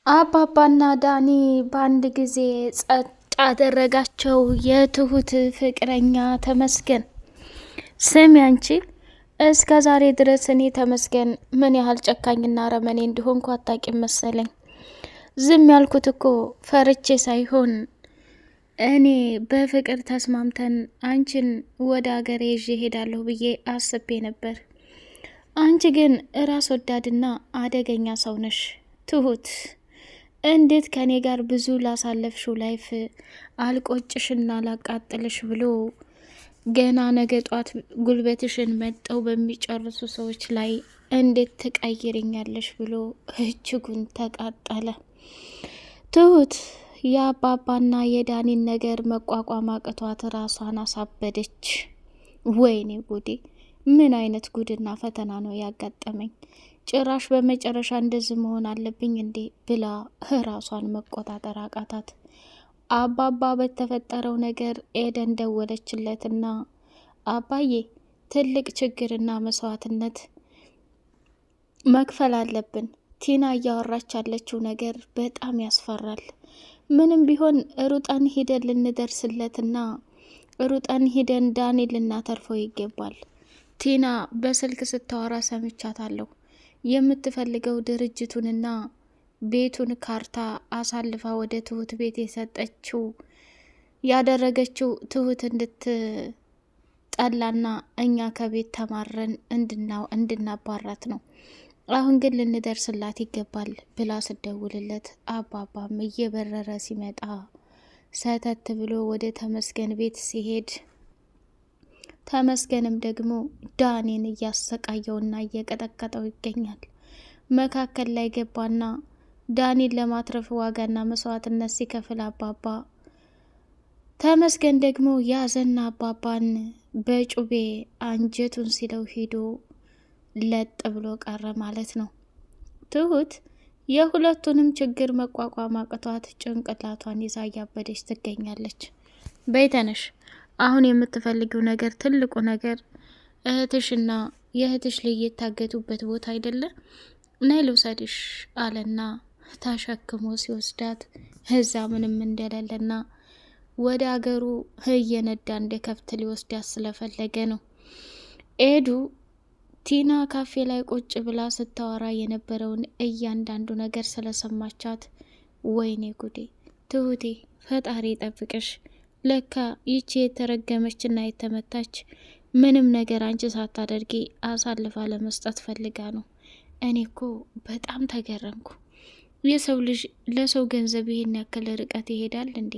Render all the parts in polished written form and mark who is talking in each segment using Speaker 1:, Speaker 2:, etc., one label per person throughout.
Speaker 1: አባባና ዳኒ በአንድ ጊዜ ጸጥ አደረጋቸው። የትሁት ፍቅረኛ ተመስገን። ስሚ አንቺ፣ እስከ ዛሬ ድረስ እኔ ተመስገን ምን ያህል ጨካኝና አረመኔ እንደሆንኩ አታውቂም መሰለኝ። ዝም ያልኩት እኮ ፈርቼ ሳይሆን እኔ በፍቅር ተስማምተን አንቺን ወደ ሀገሬ ይዤ ሄዳለሁ ብዬ አስቤ ነበር። አንቺ ግን ራስ ወዳድና አደገኛ ሰው ነሽ ትሁት። እንዴት ከኔ ጋር ብዙ ላሳለፍሽው ላይፍ አልቆጭሽና ላቃጥልሽ ብሎ ገና ነገ ጧት ጉልበትሽን መጠው በሚጨርሱ ሰዎች ላይ እንዴት ትቀይርኛለሽ ብሎ እጅጉን ተቃጠለ። ትሁት የአባባና የዳኒን ነገር መቋቋም አቅቷት ራሷን አሳበደች። ወይኔ ጉዴ! ምን አይነት ጉድና ፈተና ነው ያጋጠመኝ? ጭራሽ በመጨረሻ እንደዚህ መሆን አለብኝ እንዴ ብላ ራሷን መቆጣጠር አቃታት። አባባ በተፈጠረው ነገር ኤደን ደወለችለትና አባዬ ትልቅ ችግርና መስዋዕትነት መክፈል አለብን። ቲና እያወራች ያለችው ነገር በጣም ያስፈራል። ምንም ቢሆን ሩጠን ሂደን ልንደርስለትና ሩጠን ሂደን ዳኒ ልናተርፈው ይገባል። ቲና በስልክ ስታወራ ሰምቻታለሁ። የምትፈልገው ድርጅቱንና ቤቱን ካርታ አሳልፋ ወደ ትሁት ቤት የሰጠችው ያደረገችው ትሁት እንድትጠላና እኛ ከቤት ተማረን እንድናባራት ነው። አሁን ግን ልንደርስላት ይገባል ብላ ስደውልለት አባባም እየበረረ ሲመጣ ሰተት ብሎ ወደ ተመስገን ቤት ሲሄድ ተመስገንም ደግሞ ዳኒን እያሰቃየውና እየቀጠቀጠው ይገኛል። መካከል ላይ ገባና ዳኒን ለማትረፍ ዋጋና መስዋዕትነት ሲከፍል አባባ ተመስገን ደግሞ ያዘና አባባን በጩቤ አንጀቱን ሲለው ሂዶ ለጥ ብሎ ቀረ ማለት ነው። ትሁት የሁለቱንም ችግር መቋቋም አቅቷት ጭንቅላቷን ይዛ እያበደች ትገኛለች። በይተነሽ አሁን የምትፈልጊው ነገር ትልቁ ነገር እህትሽና የእህትሽ ልጅ የታገቱበት ቦታ አይደለ? ነይ ልውሰድሽ አለና ተሸክሞ ሲወስዳት እዛ ምንም እንደሌለና ወደ አገሩ እየነዳ እንደ ከብት ሊወስዳት ስለፈለገ ነው። ኤዱ ቲና ካፌ ላይ ቁጭ ብላ ስታወራ የነበረውን እያንዳንዱ ነገር ስለሰማቻት ወይኔ ጉዴ ትሁቴ ፈጣሪ ጠብቅሽ፣ ለካ ይቺ የተረገመችና የተመታች ምንም ነገር አንቺ ሳታደርጊ አሳልፋ ለመስጠት ፈልጋ ነው። እኔ እኮ በጣም ተገረምኩ። የሰው ልጅ ለሰው ገንዘብ ይሄን ያክል ርቀት ይሄዳል እንዴ?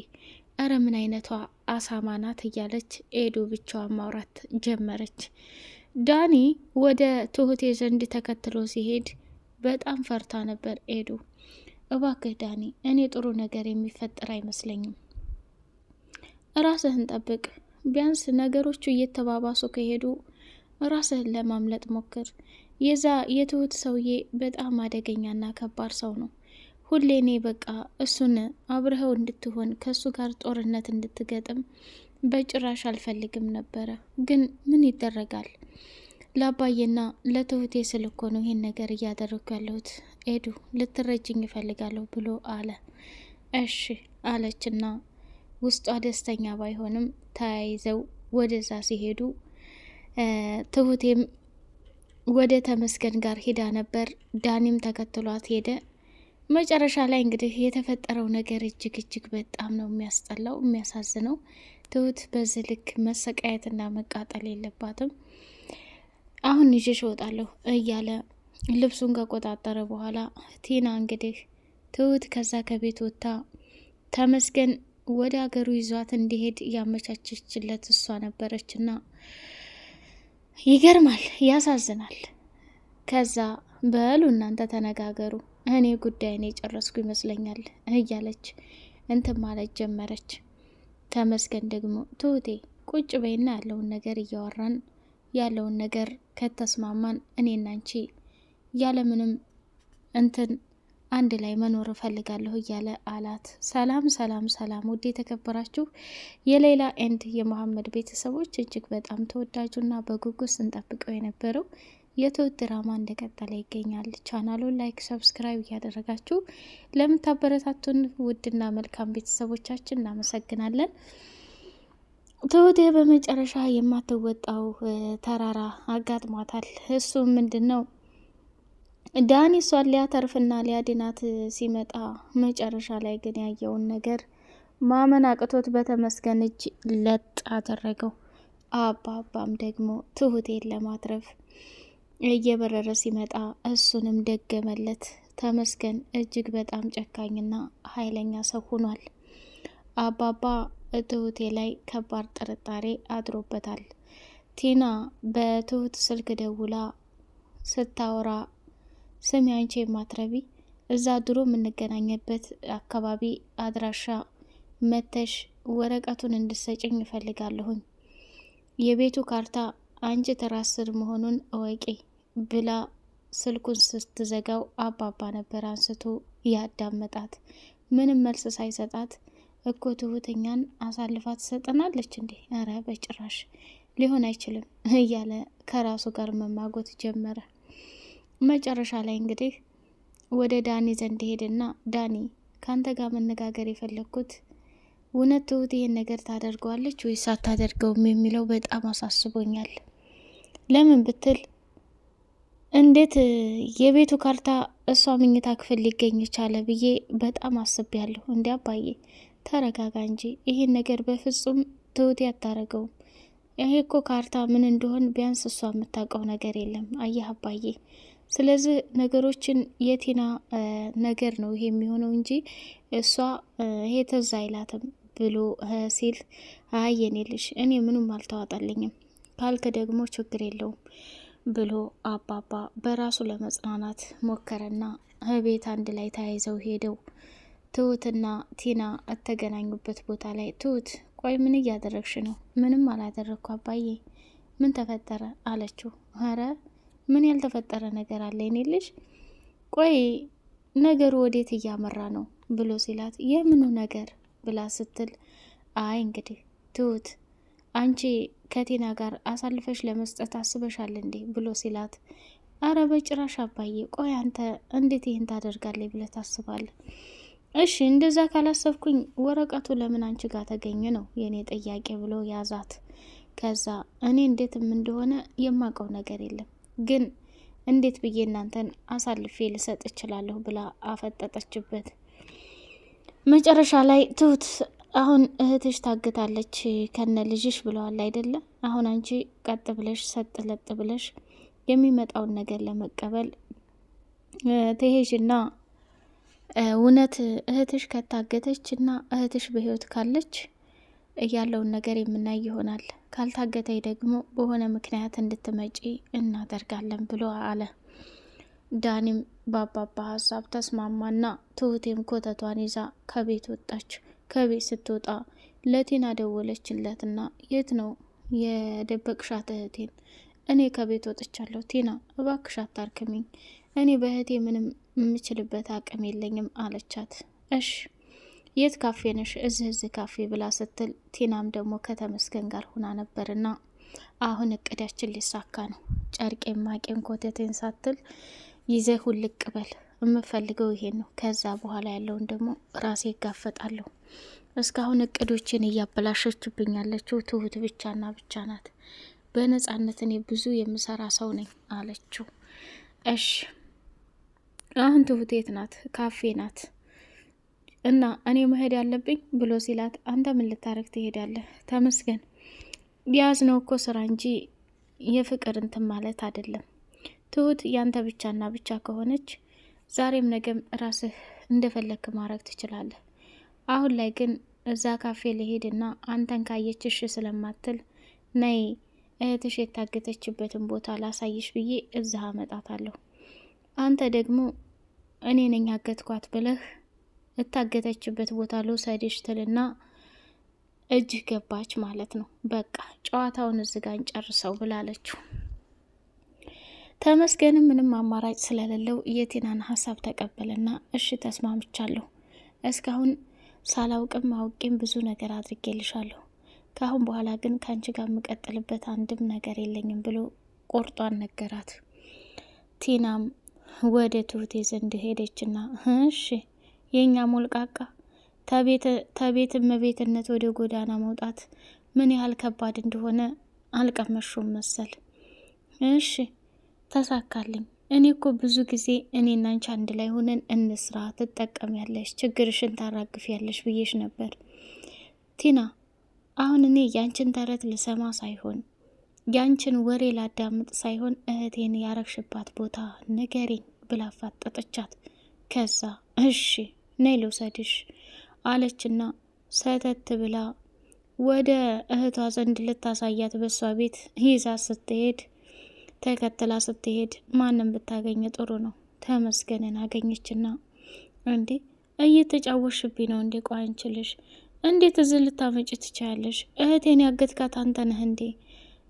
Speaker 1: እረ ምን አይነቷ አሳማ ናት እያለች ኤዱ ብቻዋን ማውራት ጀመረች። ዳኒ ወደ ትሁቴ ዘንድ ተከትሎ ሲሄድ በጣም ፈርታ ነበር ኤዱ። እባክህ ዳኒ፣ እኔ ጥሩ ነገር የሚፈጠር አይመስለኝም። ራስህን ጠብቅ። ቢያንስ ነገሮቹ እየተባባሱ ከሄዱ ራስህን ለማምለጥ ሞክር። የዛ የትሁት ሰውዬ በጣም አደገኛና ከባድ ሰው ነው። ሁሌ እኔ በቃ እሱን አብረኸው እንድትሆን ከእሱ ጋር ጦርነት እንድትገጥም በጭራሽ አልፈልግም ነበረ። ግን ምን ይደረጋል፣ ለአባዬና ለትሁቴ ስል እኮ ነው ይሄን ነገር እያደረግኩ ያለሁት። ኤዱ ልትረጅኝ ይፈልጋለሁ ብሎ አለ። እሺ አለችና ውስጧ ደስተኛ ባይሆንም ተያይዘው ወደዛ ሲሄዱ ትሁቴም ወደ ተመስገን ጋር ሂዳ ነበር። ዳኒም ተከትሏት ሄደ። መጨረሻ ላይ እንግዲህ የተፈጠረው ነገር እጅግ እጅግ በጣም ነው የሚያስጠላው፣ የሚያሳዝነው። ትሁት በዚህ ልክ መሰቃየትና መቃጠል የለባትም። አሁን ይዤሽ እወጣለሁ እያለ ልብሱን ከቆጣጠረ በኋላ ቲና እንግዲህ ትሁት ከዛ ከቤት ወጥታ ተመስገን ወደ ሀገሩ ይዟት እንዲሄድ ያመቻቸችለት እሷ ነበረችና ይገርማል፣ ያሳዝናል። ከዛ በሉ እናንተ ተነጋገሩ፣ እኔ ጉዳይን የጨረስኩ ይመስለኛል እያለች እንትን ማለት ጀመረች። ተመስገን ደግሞ ትሁቴ ቁጭ በይና ያለውን ነገር እያወራን ያለውን ነገር ከተስማማን እኔና አንቺ ያለምንም እንትን አንድ ላይ መኖር እፈልጋለሁ እያለ አላት። ሰላም ሰላም ሰላም! ውድ የተከበራችሁ የሌላ ኤንድ የመሐመድ ቤተሰቦች እጅግ በጣም ተወዳጁና በጉጉት ስንጠብቀው የነበረው የትሁት ድራማ እንደቀጠለ ይገኛል። ቻናሉን ላይክ፣ ሰብስክራይብ እያደረጋችሁ ለምታበረታቱን ውድና መልካም ቤተሰቦቻችን እናመሰግናለን። ትሁቴ በመጨረሻ የማትወጣው ተራራ አጋጥሟታል። እሱ ምንድን ነው? ዳኒ እሷን ሊያተርፍና ሊያድናት ሲመጣ መጨረሻ ላይ ግን ያየውን ነገር ማመን አቅቶት በተመስገን እጅ ለጥ አደረገው። አባባም ደግሞ ትሁቴን ለማትረፍ እየበረረ ሲመጣ እሱንም ደገመለት። ተመስገን እጅግ በጣም ጨካኝና ኃይለኛ ሰው ሆኗል። አባባ ትሁቴ ላይ ከባድ ጥርጣሬ አድሮበታል። ቲና በትሁት ስልክ ደውላ ስታወራ ስሚ አንቺ የማትረቢ እዛ ድሮ የምንገናኝበት አካባቢ አድራሻ መተሽ ወረቀቱን እንድሰጭኝ እፈልጋለሁኝ። የቤቱ ካርታ አንቺ ተራስ ስር መሆኑን እወቂ ብላ ስልኩን ስትዘጋው አባባ ነበር አንስቶ ያዳመጣት። ምንም መልስ ሳይሰጣት እኮ ትሁት እኛን አሳልፋ ትሰጠናለች እንዴ? ኧረ በጭራሽ ሊሆን አይችልም እያለ ከራሱ ጋር መማጎት ጀመረ። መጨረሻ ላይ እንግዲህ ወደ ዳኒ ዘንድ ሄድና ዳኒ ካንተ ጋር መነጋገር የፈለግኩት እውነት ትሁት ይሄን ነገር ታደርገዋለች ወይስ አታደርገውም የሚለው በጣም አሳስቦኛል። ለምን ብትል እንዴት የቤቱ ካርታ እሷ መኝታ ክፍል ሊገኝ ቻለ ብዬ በጣም አስቤያለሁ። እንዲ አባዬ ተረጋጋ እንጂ ይሄን ነገር በፍጹም ትሁት አታረገውም። ይሄ እኮ ካርታ ምን እንደሆን ቢያንስ እሷ የምታውቀው ነገር የለም። አየህ አባዬ፣ ስለዚህ ነገሮችን የቲና ነገር ነው ይሄ የሚሆነው እንጂ እሷ ይሄ ትዝ አይላትም ብሎ ሲል አይ የኔ ልጅ እኔ ምንም አልተዋጣልኝም ካልክ ደግሞ ችግር የለውም ብሎ አባባ በራሱ ለመጽናናት ሞከረና ቤት አንድ ላይ ተያይዘው ሄደው ትሁትና ቲና የተገናኙበት ቦታ ላይ ትሁት ቆይ ምን እያደረግሽ ነው? ምንም አላደረግኩ አባዬ። ምን ተፈጠረ አለችው። ኧረ ምን ያልተፈጠረ ነገር አለ የኔ ልጅ? ቆይ ነገሩ ወዴት እያመራ ነው ብሎ ሲላት የምኑ ነገር ብላ ስትል አይ እንግዲህ ትሁት አንቺ ከቲና ጋር አሳልፈሽ ለመስጠት አስበሻል እንዴ ብሎ ሲላት አረ በጭራሽ አባዬ፣ ቆይ አንተ እንዴት ይህን ታደርጋለህ ብለህ ታስባለህ? እሺ እንደዛ ካላሰብኩኝ ወረቀቱ ለምን አንቺ ጋር ተገኘ ነው የኔ ጥያቄ ብሎ ያዛት። ከዛ እኔ እንዴትም እንደሆነ የማውቀው ነገር የለም ግን እንዴት ብዬ እናንተን አሳልፌ ልሰጥ እችላለሁ ብላ አፈጠጠችበት። መጨረሻ ላይ ትሁት አሁን እህትሽ ታግታለች ከነ ልጅሽ ብለዋል አይደለ? አሁን አንቺ ቀጥ ብለሽ ሰጥ ለጥ ብለሽ የሚመጣውን ነገር ለመቀበል ትሄጅና እውነት እህትሽ ከታገተች እና እህትሽ በህይወት ካለች ያለውን ነገር የምናይ ይሆናል። ካልታገተኝ ደግሞ በሆነ ምክንያት እንድትመጪ እናደርጋለን ብሎ አለ። ዳኒም በአባባ ሀሳብ ተስማማና ትሁቴም ኮተቷን ይዛ ከቤት ወጣች። ከቤት ስትወጣ ለቲና ደወለችለትና የት ነው የደበቅሻት እህቴን? እኔ ከቤት ወጥቻለሁ ቲና እባክሽ አታርክሚኝ፣ እኔ በእህቴ ምንም የምችልበት አቅም የለኝም አለቻት። እሽ የት ካፌ ነሽ? እዚህ ካፌ ብላ ስትል ቲናም ደግሞ ከተመስገን ጋር ሁና ነበርና አሁን እቅዳችን ሊሳካ ነው፣ ጨርቄን ማቄን ኮተቴን ሳትል ይዘህ ሁልቅ በል፣ የምፈልገው ይሄን ነው። ከዛ በኋላ ያለውን ደግሞ ራሴ ይጋፈጣለሁ። እስካሁን እቅዶችን እያበላሸችብኝ ያለችው ትሁት ብቻና ብቻ ናት። በነጻነት እኔ ብዙ የምሰራ ሰው ነኝ አለችው። እሽ አሁን ትሁት የት ናት? ካፌ ናት እና እኔ መሄድ ያለብኝ ብሎ ሲላት አንተ ምን ልታረግ ትሄዳለህ? ተመስገን ያዝነው እኮ ስራ እንጂ የፍቅር እንትን ማለት አይደለም። ትሁት ያንተ ብቻና ብቻ ከሆነች ዛሬም ነገም ራስህ እንደፈለክ ማድረግ ትችላለህ። አሁን ላይ ግን እዛ ካፌ ልሄድና አንተን ካየችሽ ስለማትል ነይ እህትሽ የታገተችበትን ቦታ ላሳይሽ ብዬ እዛ አመጣታለሁ። አንተ ደግሞ እኔ ነኝ ያገትኳት ብለህ እታገተችበት ቦታ ልውሰድሽ ትልና እጅህ ገባች ማለት ነው። በቃ ጨዋታውን እዝጋን ጨርሰው ብላለችው። ተመስገንም ምንም አማራጭ ስለሌለው የቲናን ሀሳብ ተቀበልና እሺ ተስማምቻለሁ፣ እስካሁን ሳላውቅም አውቄም ብዙ ነገር አድርጌልሻለሁ፣ ካሁን በኋላ ግን ከአንቺ ጋር የምቀጥልበት አንድም ነገር የለኝም ብሎ ቆርጧን ነገራት። ቲናም ወደ ትሁቴ ዘንድ ሄደችና እሺ የኛ ሞልቃቃ ተቤት እመቤትነት ወደ ጎዳና መውጣት ምን ያህል ከባድ እንደሆነ አልቀመሹም መሰል። እሺ ተሳካልኝ። እኔ እኮ ብዙ ጊዜ እኔና አንቺ አንድ ላይ ሆነን እንስራ፣ ትጠቀሚያለሽ፣ ችግርሽን ታራግፊያለሽ ብዬሽ ነበር ቲና። አሁን እኔ ያንቺን ተረት ልሰማ ሳይሆን ያንቺን ወሬ ላዳምጥ ሳይሆን እህቴን ያረግሽባት ቦታ ንገሪኝ ብላ አፋጠጠቻት። ከዛ እሺ ነይ ልውሰድሽ አለችና ሰተት ብላ ወደ እህቷ ዘንድ ልታሳያት በሷ ቤት ይዛ ስትሄድ ተከትላ ስትሄድ ማንም ብታገኘ ጥሩ ነው። ተመስገንን አገኘችና እንዴ እየተጫወሽብኝ ነው እንዴ? ቆይ አንችልሽ እንዴት እዚህ ልታመጭ ትችያለሽ? እህቴን ያገትካት አንተ ነህ እንዴ?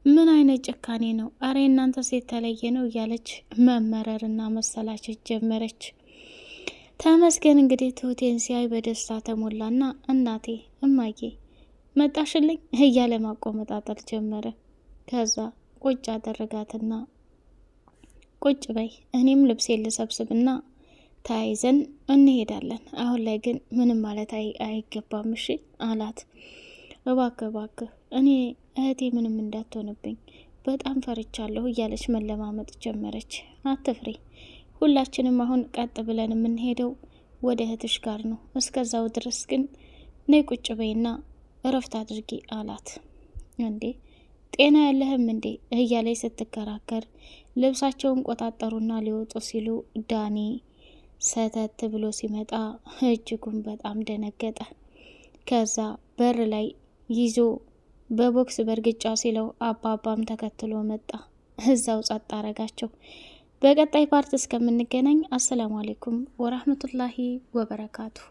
Speaker 1: ምን አይነት ጭካኔ ነው? አሬ እናንተ ሴት ተለየ ነው እያለች መመረርና መሰላቸት ጀመረች። ተመስገን እንግዲህ ትሁቴን ሲያይ በደስታ ተሞላና እናቴ እማዬ መጣሽልኝ እያለ ማቆመጣጠል ጀመረ። ከዛ ቁጭ አደረጋትና ቁጭ በይ እኔም ልብሴን ልሰብስብና ተያይዘን እንሄዳለን። አሁን ላይ ግን ምንም ማለት አይገባም እሺ አላት። እባክህ እኔ እህቴ ምንም እንዳትሆንብኝ በጣም ፈርቻለሁ እያለች መለማመጥ ጀመረች። አትፍሪ፣ ሁላችንም አሁን ቀጥ ብለን የምንሄደው ወደ እህትሽ ጋር ነው። እስከዛው ድረስ ግን ነይ ቁጭ በይና እረፍት አድርጊ አላት። እንዴ ጤና ያለህም እንዴ እያለች ስትከራከር ልብሳቸውን ቆጣጠሩና ሊወጡ ሲሉ ዳኒ ሰተት ብሎ ሲመጣ እጅጉን በጣም ደነገጠ። ከዛ በር ላይ ይዞ በቦክስ በእርግጫ ሲለው አባባም ተከትሎ መጣ። እዛው ጸጥ አረጋቸው። በቀጣይ ፓርት እስከምንገናኝ አሰላሙ አሌይኩም ወራህመቱላሂ ወበረካቱሁ።